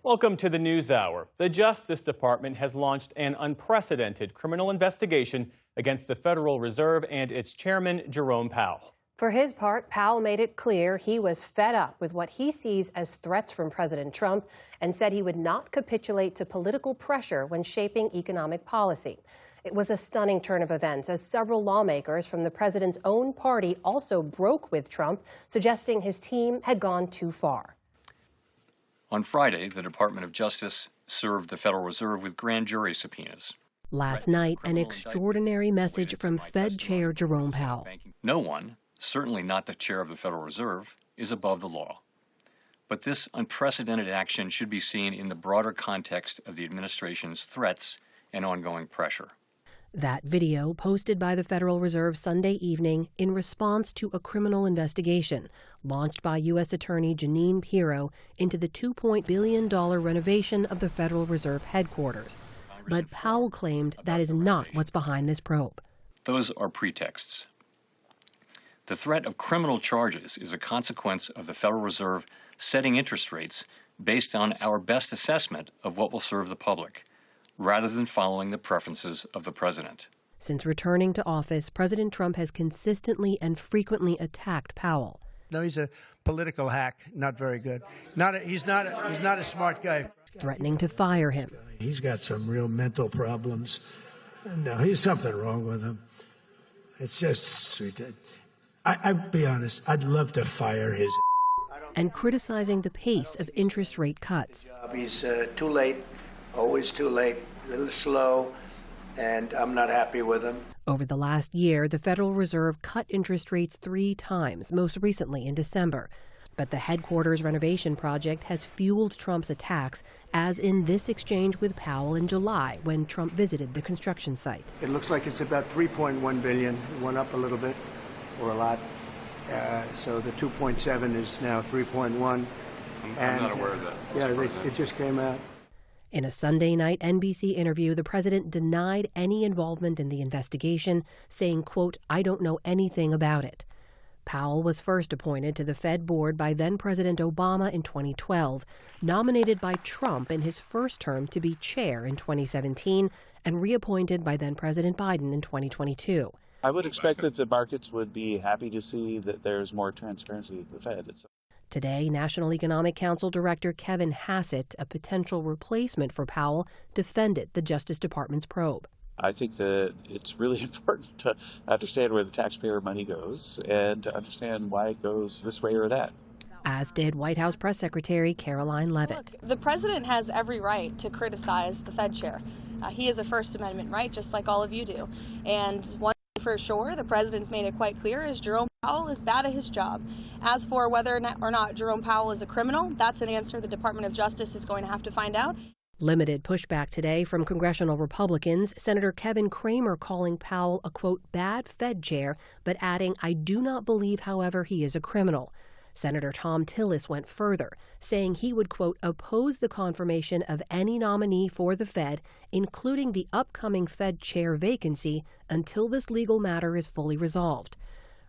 Welcome to the News Hour. The Justice Department has launched an unprecedented criminal investigation against the Federal Reserve and its chairman, Jerome Powell. For his part, Powell made it clear he was fed up with what he sees as threats from President Trump and said he would not capitulate to political pressure when shaping economic policy. It was a stunning turn of events as several lawmakers from the president's own party also broke with Trump, suggesting his team had gone too far. On Friday, the Department of Justice served the Federal Reserve with grand jury subpoenas. Last night, an extraordinary message from Fed Chair Jerome Powell. No one, certainly not the chair of the Federal Reserve, is above the law. But this unprecedented action should be seen in the broader context of the administration's threats and ongoing pressure. That video, posted by the Federal Reserve Sunday evening in response to a criminal investigation launched by U.S. Attorney Jeanine Pirro into the $2 billion renovation of the Federal Reserve headquarters. But Powell claimed that is not what's behind this probe. Those are pretexts. The threat of criminal charges is a consequence of the Federal Reserve setting interest rates based on our best assessment of what will serve the public, rather than following the preferences of the president. Since returning to office, President Trump has consistently and frequently attacked Powell. No, he's a political hack, not very good. He's not a smart guy. Threatening to fire him. He's got some real mental problems. No, he's something wrong with him. It's just sweet. I'd be honest, I'd love to fire his. And criticizing the pace of interest rate cuts. He's too late, always too late, a little slow, and I'm not happy with him. Over the last year, the Federal Reserve cut interest rates 3 times, most recently in December. But the headquarters renovation project has fueled Trump's attacks, as in this exchange with Powell in July when Trump visited the construction site. It looks like it's about $3.1 billion. It went up a little bit, or a lot. So the 2.7 is now 3.1. I'm not aware of that. Yeah, it just came out. In a Sunday night NBC interview, the president denied any involvement in the investigation, saying, quote, "I don't know anything about it." Powell was first appointed to the Fed board by then-President Obama in 2012, nominated by Trump in his first term to be chair in 2017, and reappointed by then-President Biden in 2022. I would expect that the markets would be happy to see that there's more transparency at the Fed. Today, National Economic Council Director Kevin Hassett, a potential replacement for Powell, defended the Justice Department's probe. I think that it's really important to understand where the taxpayer money goes and to understand why it goes this way or that. As did White House Press Secretary Caroline Leavitt. Look, the president has every right to criticize the Fed chair. He has a First Amendment right, just like all of you do. And one thing for sure, the president's made it quite clear, is Jerome Powell is bad at his job. As for whether or not Jerome Powell is a criminal, that's an answer the Department of Justice is going to have to find out. Limited pushback today from congressional Republicans, Senator Kevin Cramer calling Powell a, quote, bad Fed chair, but adding, "I do not believe, however, he is a criminal." Senator Thom Tillis went further, saying he would, quote, oppose the confirmation of any nominee for the Fed, including the upcoming Fed chair vacancy, until this legal matter is fully resolved.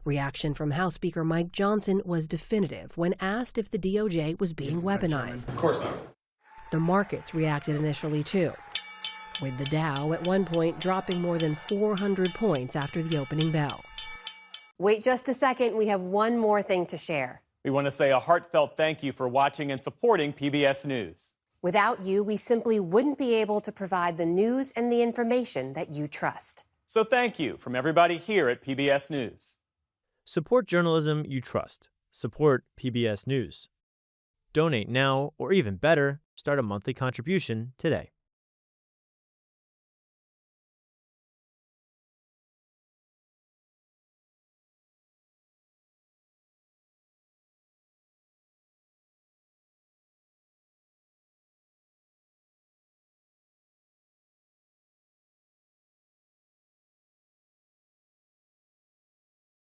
Reaction from House Speaker Mike Johnson was definitive when asked if the DOJ was being weaponized. Of course not. The markets reacted initially, too, with the Dow at one point dropping more than 400 points after the opening bell. Wait just a second. We have one more thing to share. We want to say a heartfelt thank you for watching and supporting PBS News. Without you, we simply wouldn't be able to provide the news and the information that you trust. So thank you from everybody here at PBS News. Support journalism you trust. Support PBS News. Donate now, or even better, start a monthly contribution today.